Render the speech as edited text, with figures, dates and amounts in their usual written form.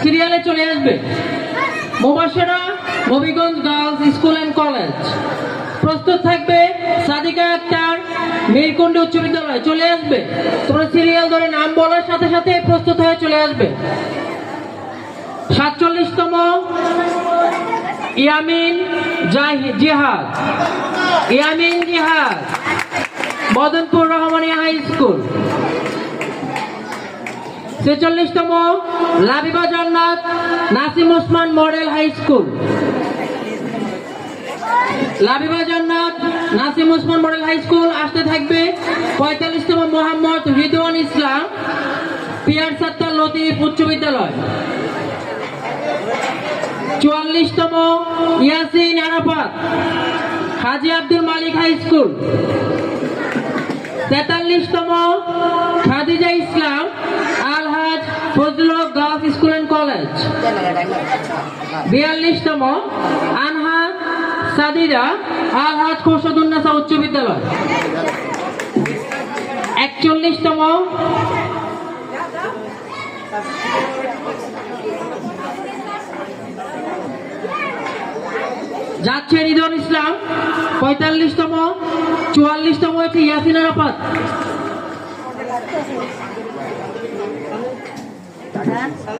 সিরিয়ালে চলে আসবে। Mubashshira Nabiganj girls school and college. প্রস্তুত থাকবে সাদিকা আক্তার মিরকুন্ডি উচ্চ বিদ্যালয়, চলে আসবে। তোমরা সিরিয়াল ধরে নাম বলার সাথে সাথে প্রস্তুত হয়ে চলে আসবে। 47তম ইয়ামিন জিহাদ, ইয়ামিন জিহাদ, মদনপুর রহমানিয়া হাই স্কুল। 46তম Labiba Jannat Nasim Osman model high school, Labiba Jannat Nasim Osman model high school. আসতে থাকবে 45তম মোহাম্মদ রিদওয়ান ইসলাম পিয়ার সাত্তার লতিফ উচ্চ বিদ্যালয়। 44তম ইয়াসিন আরাফাত হাজী আব্দুল মালিক হাই স্কুল। 43তম Khadija Islam Alhaj Fazlul Haque girls school and college. 42তম আনহা সাদিরা আলহাজ খোরশেদুন্নেসা উচ্চ বিদ্যালয়। 41তম যাচ্ছে রিদওয়ান ইসলাম। 45তম 44তম হচ্ছে ইয়াসিন আরাফাত।